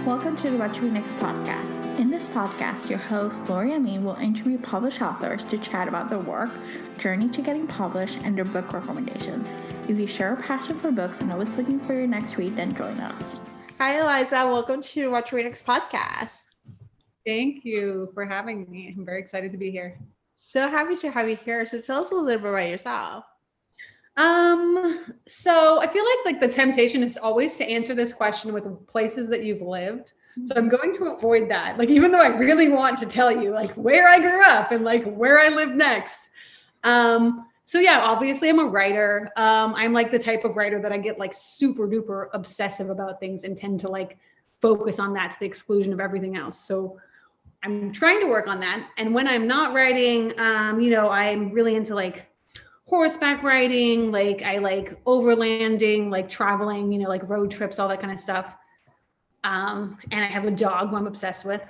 Welcome to the What to Read Next podcast. In this podcast, your host, Lori Amin, will interview published authors to chat about their work, journey to getting published, and their book recommendations. If you share a passion for books and always looking for your next read, then join us. Hi, Eliza. Welcome to What to Read Next podcast. Thank you for having me. I'm very excited to be here. So happy to have you here. So tell us a little bit about yourself. So I feel like the temptation is always to answer this question with places that you've lived. So I'm going to avoid that. Like, even though I really want to tell you like where I grew up and like where I live next. So yeah, obviously I'm a writer. I'm like the type of writer that I get like super duper obsessive about things and tend to like focus on that to the exclusion of everything else. So I'm trying to work on that. And when I'm not writing, I'm really into like horseback riding, like I like overlanding, like traveling, like road trips, all that kind of stuff. And I have a dog who I'm obsessed with.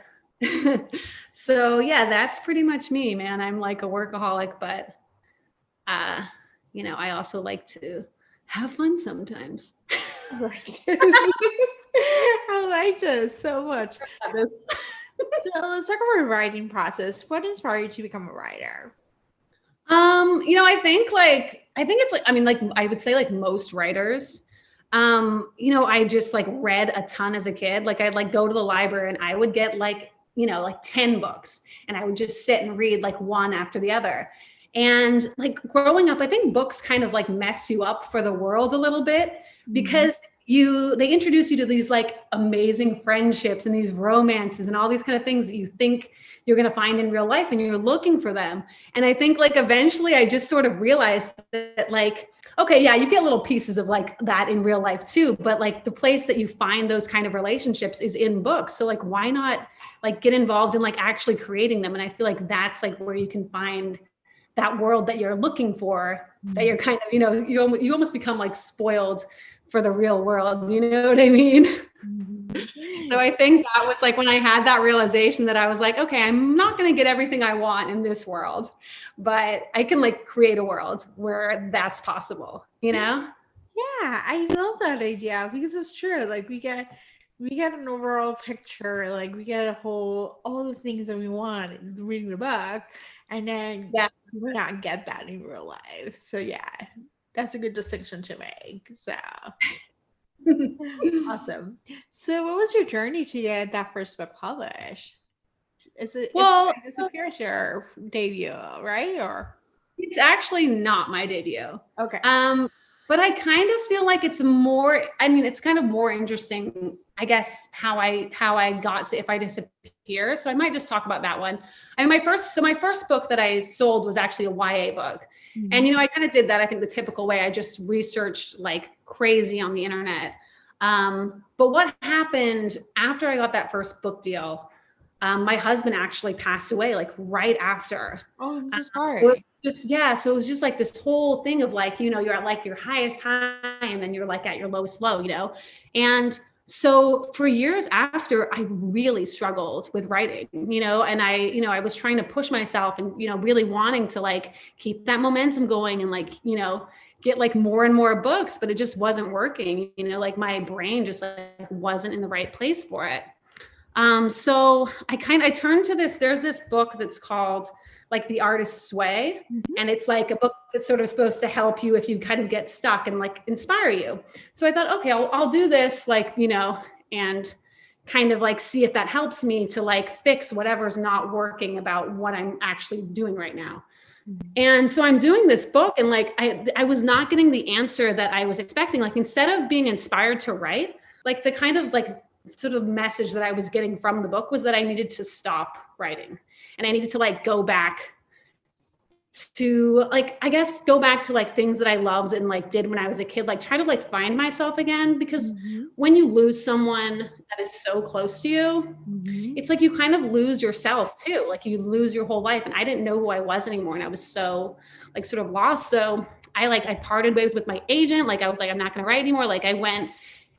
So yeah, that's pretty much me, man. I'm like a workaholic, but I also like to have fun sometimes. I like this so much. So let's talk about the writing process. What inspired you to become a writer? I think it's like, I would say like most writers, I just like read a ton as a kid. Like I'd like go to the library and I would get like 10 books and I would just sit and read like one after the other. And like growing up, I think books kind of like mess you up for the world a little bit because they introduce you to these like amazing friendships and these romances and all these kind of things that you think you're going to find in real life and you're looking for them. And I think like eventually I just sort of realized that like, okay, yeah, you get little pieces of like that in real life too, but like the place that you find those kind of relationships is in books. So like, why not like get involved in like actually creating them? And I feel like that's like where you can find that world that you're looking for, that you're kind of, you almost become like spoiled for the real world. You know what I mean? So I think that was like when I had that realization that I was like, okay, I'm not going to get everything I want in this world, but I can like create a world where that's possible, Yeah, I love that idea because it's true. Like we get an overall picture, like we get all the things that we want in reading the book, and then we not get that in real life. So yeah, that's a good distinction to make. So awesome. So what was your journey to get that first book published? It appears your debut, right? Or it's actually not my debut. Okay. But I kind of feel like it's kind of more interesting, I guess, how I got to If I Disappear. So I might just talk about that one. My first book that I sold was actually a YA book. And, I kind of did that, I think, the typical way. I just researched like crazy on the internet. But what happened after I got that first book deal, my husband actually passed away like right after. Oh, I'm so sorry. So it was just like this whole thing of like, you're at like your highest high and then you're like at your lowest low, And so for years after, I really struggled with writing, and I was trying to push myself and, really wanting to like keep that momentum going and like, get like more and more books, but it just wasn't working, like my brain just like wasn't in the right place for it. So I turned to there's this book that's called like The Artist's Way. And it's like a book that's sort of supposed to help you if you kind of get stuck and like inspire you. So I thought, okay, I'll do this, like, and kind of like see if that helps me to like fix whatever's not working about what I'm actually doing right now. And so I'm doing this book and like, I was not getting the answer that I was expecting. Like instead of being inspired to write, like the kind of like sort of message that I was getting from the book was that I needed to stop writing. And I needed to like go back to like, I guess, go back to like things that I loved and like did when I was a kid, like try to like find myself again, because when you lose someone that is so close to you, it's like you kind of lose yourself too. Like you lose your whole life. And I didn't know who I was anymore. And I was so like sort of lost. So I parted ways with my agent. Like I was like, I'm not going to write anymore. Like I went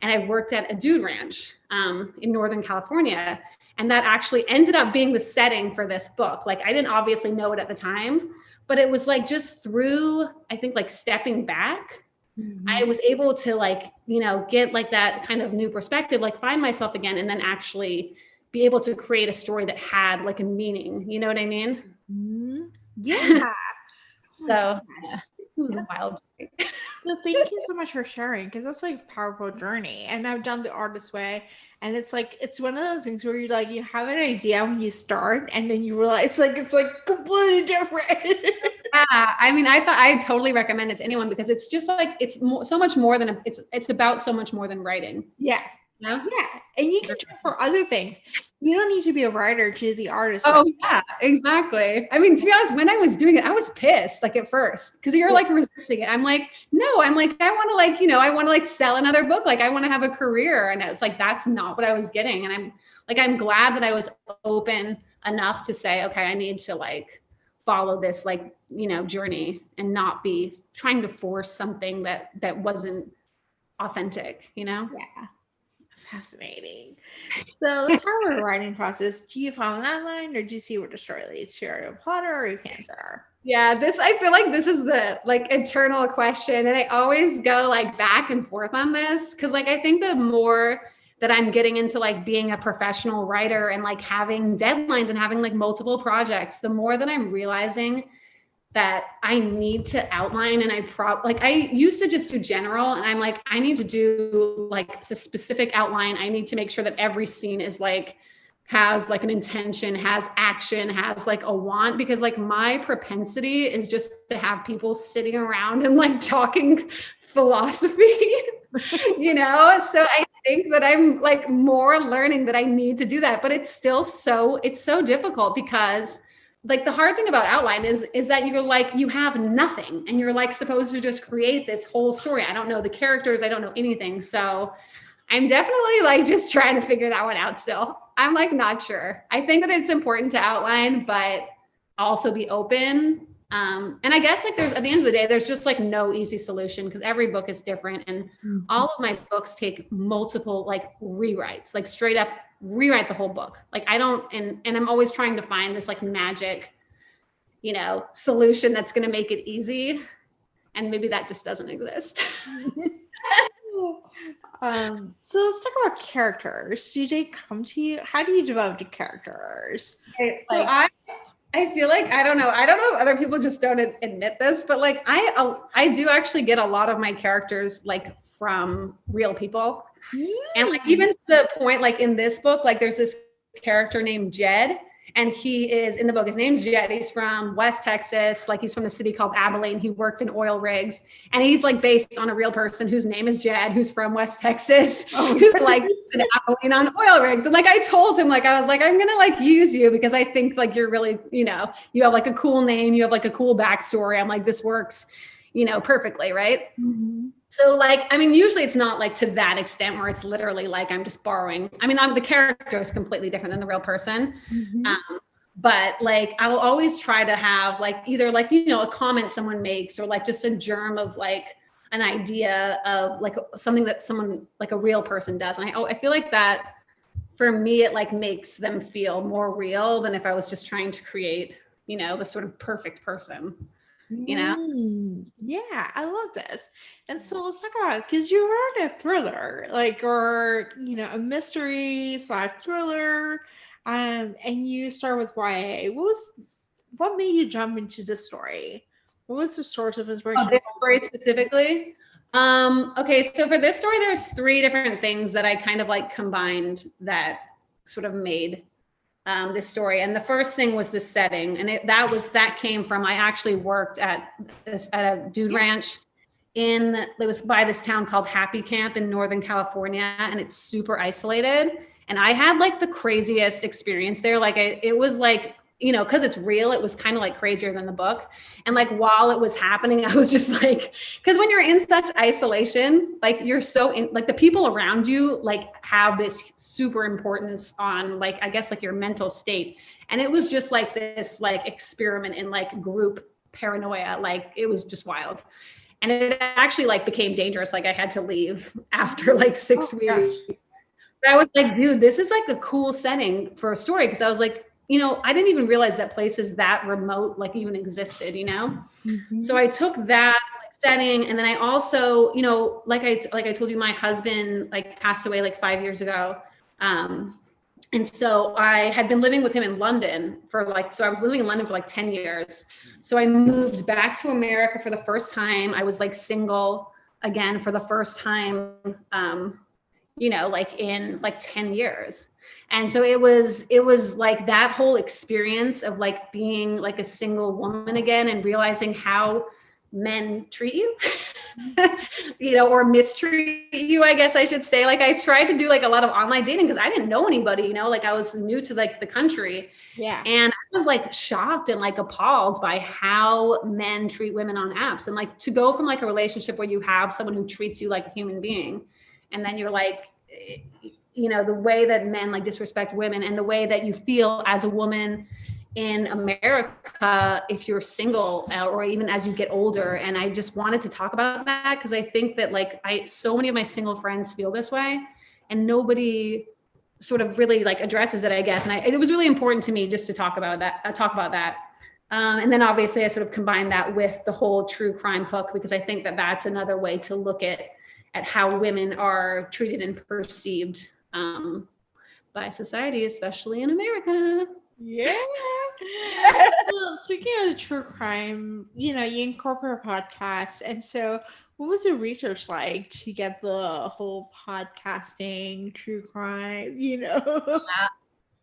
and I worked at a dude ranch in Northern California. And that actually ended up being the setting for this book. Like I didn't obviously know it at the time, but it was like just through, I think, like stepping back I was able to like, get like that kind of new perspective, like find myself again, and then actually be able to create a story that had like a meaning. You know what I mean? Mm-hmm. Yeah. So yeah, it was a wild journey. So thank you so much for sharing, because that's like a powerful journey. And I've done the artist way, and it's like it's one of those things where you have an idea when you start, and then you realize it's like completely different. Yeah, I mean, I totally recommend it to anyone, because it's just like so much more than it's about so much more than writing. Yeah. Yeah. And you can do it for other things. You don't need to be a writer to the artist. Oh yeah, exactly. I mean, to be honest, when I was doing it, I was pissed like at first, because you're like resisting it. I'm like, no, I'm like, I want to I want to like sell another book. Like I want to have a career. And it's like, that's not what I was getting. And I'm glad that I was open enough to say, okay, I need to like follow this journey and not be trying to force something that wasn't authentic, Yeah. Fascinating. So let's start with the writing process. Do you follow an outline, or do you see where the story leads? You're a plotter or you cancer? Yeah, I feel like this is the like eternal question. And I always go like back and forth on this, because like I think the more that I'm getting into like being a professional writer and like having deadlines and having like multiple projects, the more that I'm realizing that I need to outline. And I used to just do general, and I'm like, I need to do like a specific outline. I need to make sure that every scene is like, has like an intention, has action, has like a want, because like my propensity is just to have people sitting around and like talking philosophy, So I think that I'm like more learning that I need to do that, but it's still it's so difficult, because like the hard thing about outline is that you're like, you have nothing, and you're like supposed to just create this whole story. I don't know the characters. I don't know anything. So I'm definitely like just trying to figure that one out still. I'm like, not sure. I think that it's important to outline, but also be open. And I guess like at the end of the day, there's just like no easy solution, because every book is different. And all of my books take multiple like rewrites, like straight up rewrite the whole book. Like I don't, and I'm always trying to find this like magic, solution that's going to make it easy. And maybe that just doesn't exist. So let's talk about characters. Do they come to you? How do you develop the characters? Okay, so I feel like, I don't know if other people just don't admit this, but like I do actually get a lot of my characters like from real people. And like even to the point, like in this book, like there's this character named Jed, and he is in the book, his name's Jed. He's from West Texas. Like he's from a city called Abilene. He worked in oil rigs, and he's like based on a real person whose name is Jed, who's from West Texas, who's like in Abilene on oil rigs. And like, I told him, like, I was like, I'm going to like use you, because I think like you're really, you have like a cool name. You have like a cool backstory. I'm like, this works, perfectly. Right. Mm-hmm. So like, I mean, usually it's not like to that extent where it's literally like, I'm just borrowing. I mean, the character is completely different than the real person. Mm-hmm. But like, I will always try to have like either like, a comment someone makes, or like just a germ of like an idea of like something that someone like a real person does. And I feel like that for me, it like makes them feel more real than if I was just trying to create, the sort of perfect person. Yeah, I love this. And so let's talk about, because you wrote a thriller, like, or a mystery / thriller, and you start with YA. What made you jump into this story? What was the source of inspiration? This story specifically? Okay, so for this story, there's 3 different things that I kind of like combined that sort of made this story. And the first thing was the setting. And that came from, I actually worked at a dude ranch it was by this town called Happy Camp in Northern California. And it's super isolated. And I had like the craziest experience there. Like it was like, cause it's real, it was kind of like crazier than the book. And like, while it was happening, I was just like, cause when you're in such isolation, like you're like the people around you, like have this super importance on like, I guess like your mental state. And it was just like this like experiment in like group paranoia. Like it was just wild. And it actually like became dangerous. Like I had to leave after like 6 weeks. Gosh. But I was like, dude, this is like a cool setting for a story. Cause I was like, I didn't even realize that places that remote like even existed, Mm-hmm. So I took that setting. And then I also, you know, like I told you, my husband like passed away like 5 years ago. And so I had been living with him in London so I was living in London for like 10 years. So I moved back to America for the first time. I was like single again for the first time, you know, like in like 10 years. And so it was like that whole experience of like being like a single woman again and realizing how men treat you, you know, or mistreat you, I guess I should say. Like I tried to do like a lot of online dating because I didn't know anybody, you know, like I was new to like the country. Yeah. And I was like shocked and like appalled by how men treat women on apps. And like to go from like a relationship where you have someone who treats you like a human being, and then you're like, you know, the way that men like disrespect women and the way that you feel as a woman in America, if you're single or even as you get older. And I just wanted to talk about that because I think that like so many of my single friends feel this way and nobody sort of really like addresses it, I guess. And it was really important to me just to talk about that. And then obviously I sort of combined that with the whole true crime hook, because I think that that's another way to look at how women are treated and perceived by society, especially in America. Yeah. Well, speaking of true crime, you know, you incorporate a podcast. And so what was the research like to get the whole podcasting, true crime, you know?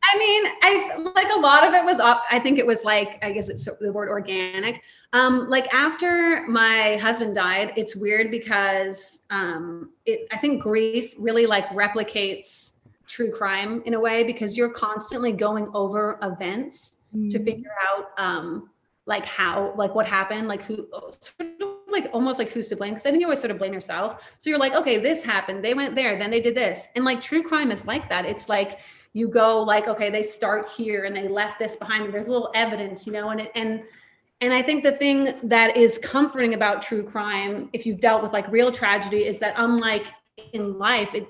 I mean, I like a lot of it was, I think it was like, I guess it's the word organic. Like after my husband died, it's weird because I think grief really like replicates true crime in a way, because you're constantly going over events to figure out like how, like what happened, like who, sort of like almost like who's to blame, because I think you always sort of blame yourself. So you're like, okay, this happened, they went there, then they did this. And like true crime is like that. It's like you go like, okay, they start here and they left this behind. There's a little evidence, you know, and I think the thing that is comforting about true crime, if you've dealt with like real tragedy, is that unlike in life, it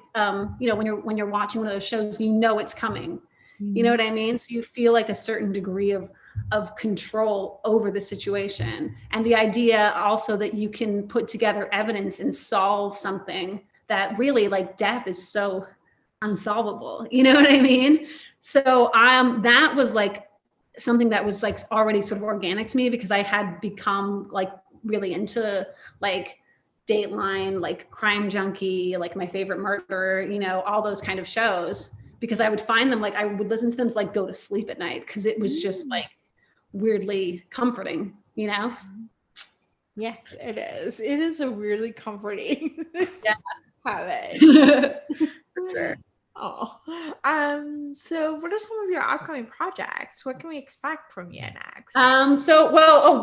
you know, when you're watching one of those shows, you know it's coming. You know what I mean? So you feel like a certain degree of control over the situation. And the idea also that you can put together evidence and solve something that really, like, death is so unsolvable. You know what I mean? So that was like something that was like already sort of organic to me, because I had become like really into like Dateline, like Crime Junkie, like My Favorite Murder, you know, all those kind of shows, because I would find them, like I would listen to them to like go to sleep at night, because it was just like weirdly comforting, you know? Yes, it is. It is a weirdly comforting habit. For sure. Oh, so what are some of your upcoming projects? What can we expect from you next?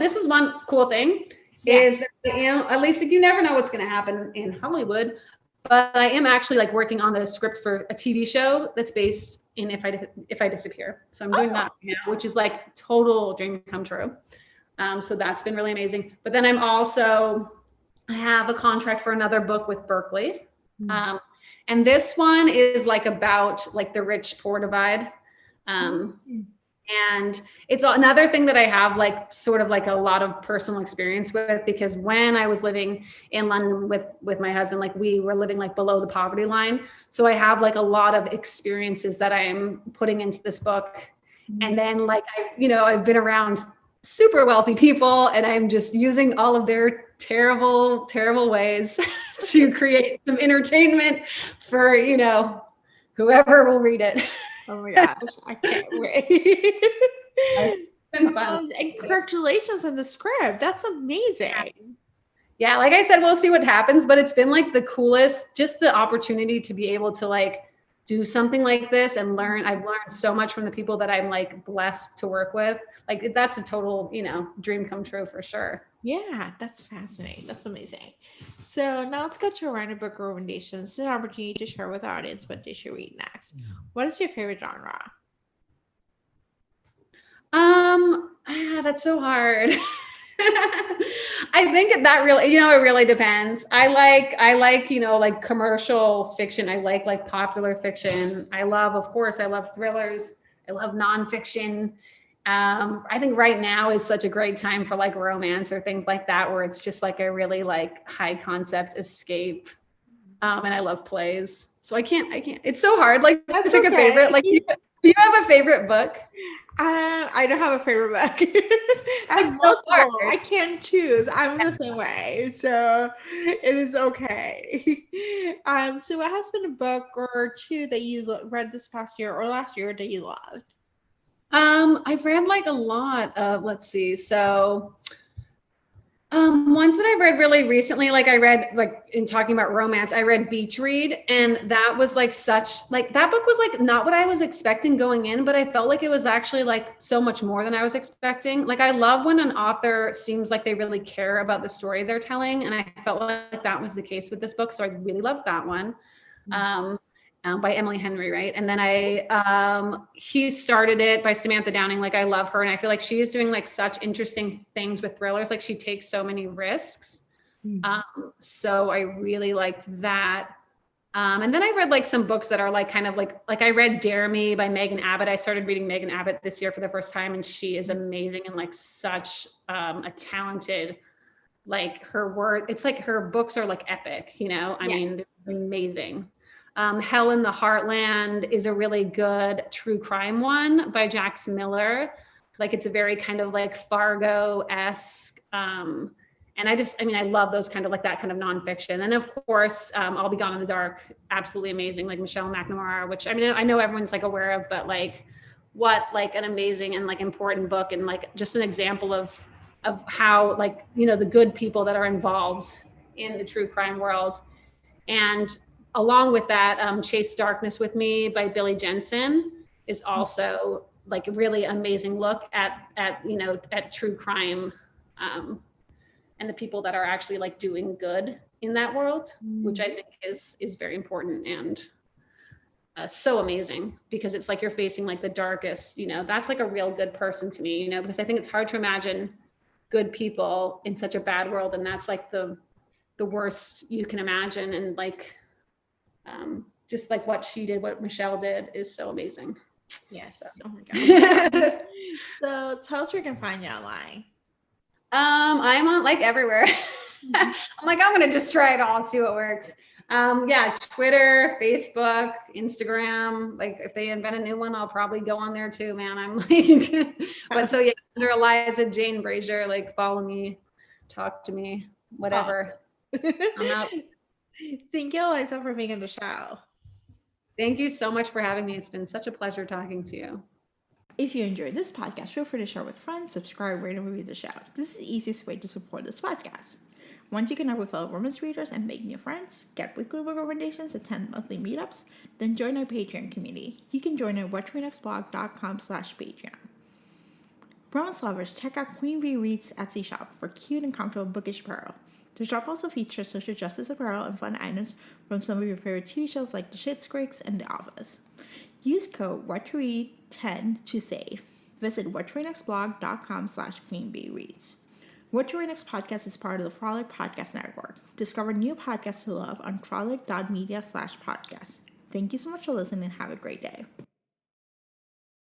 This is one cool thing. Is that, you know, at least you never know what's going to happen in Hollywood, but I am actually like working on the script for a TV show that's based in If I Disappear. So I'm doing that now, which is like total dream come true. So that's been really amazing. But then I have a contract for another book with Berkeley. And this one is like about like the rich poor divide. And it's another thing that I have like sort of like a lot of personal experience with, because when I was living in London with my husband, like we were living like below the poverty line. So I have like a lot of experiences that I'm putting into this book. And then like, I've been around super wealthy people, and I'm just using all of their terrible, terrible ways to create some entertainment for, whoever will read it. Oh my gosh, I can't wait. It's been fun. And congratulations on the script. That's amazing. Yeah, like I said, we'll see what happens, but it's been like the coolest, just the opportunity to be able to like do something like this and learn. I've learned so much from the people that I'm like blessed to work with. Like that's a total, dream come true for sure. Yeah, that's fascinating. That's amazing. So now let's go to random book recommendations. It's an opportunity to share with our audience what they should read next. What is your favorite genre? That's so hard. I think that really, it really depends. I like, like commercial fiction. I like popular fiction. I love thrillers. I love nonfiction. I think right now is such a great time for like romance or things like that, where it's just like a really like high concept escape. And I love plays. So I can't, it's so hard. Like to pick a favorite. Like, do you have a favorite book? I don't have a favorite book. I have so multiple. I can't choose. I'm the same way. So it is okay. So what has been a book or two that you read this past year or last year that you loved? I've read like a lot of, let's see. So ones that I've read really recently, like I read, like in talking about romance, I read Beach Read, and that was like that book was like not what I was expecting going in, but I felt like it was actually like so much more than I was expecting. Like I love when an author seems like they really care about the story they're telling, and I felt like that was the case with this book, so I really loved that one. By Emily Henry, right? And then he started it by Samantha Downing. Like I love her, and I feel like she is doing like such interesting things with thrillers. Like she takes so many risks. So I really liked that. And then I read like some books that are like kind of like I read Dare Me by Megan Abbott. I started reading Megan Abbott this year for the first time, and she is amazing and like such a talented, like it's like her books are like epic, you know? I mean, it's amazing. Hell in the Heartland is a really good true crime one by Jax Miller. Like it's a very kind of like Fargo-esque. And I love those kind of like that kind of nonfiction. And of course, I'll Be Gone in the Dark, absolutely amazing. Like Michelle McNamara, which I mean, I know everyone's like aware of, but like what like an amazing and like important book, and like just an example of how like, you know, the good people that are involved in the true crime world. And along with that, Chase Darkness with Me by Billy Jensen is also like a really amazing look at true crime, and the people that are actually like doing good in that world, which I think is very important and so amazing, because it's like you're facing like the darkest, you know, that's like a real good person to me, you know, because I think it's hard to imagine good people in such a bad world, and that's like the worst you can imagine. And like just like what she did, what Michelle did is so amazing. Yes. So. Oh my God. So tell us where we can find you online. I'm on like everywhere. I'm like, I'm going to just try it all, see what works. Twitter, Facebook, Instagram. Like if they invent a new one, I'll probably go on there too, man. I'm like, but so yeah, under Eliza Jane Brazier, like follow me, talk to me, whatever. Awesome. I'm out. Thank you, Eliza, for being on the show. Thank you so much for having me. It's been such a pleasure talking to you. If you enjoyed this podcast, feel free to share with friends, subscribe, rate, and review the show. This is the easiest way to support this podcast. Once you connect with fellow romance readers and make new friends, get weekly book recommendations, attend monthly meetups, then join our Patreon community. You can join at whattoreadnextblog.com/Patreon. Romance lovers, check out Queen Bee Reads Etsy shop for cute and comfortable bookish apparel. The shop also features social justice apparel and fun items from some of your favorite TV shows like The Schitt's Creek and The Office. Use code WhatToRead10 to save. Visit whattoreadnextblog.com/QueenBeeReads. What to Read Next podcast is part of the Frolic Podcast Network. Discover new podcasts to love on frolic.media/podcast. Thank you so much for listening and have a great day.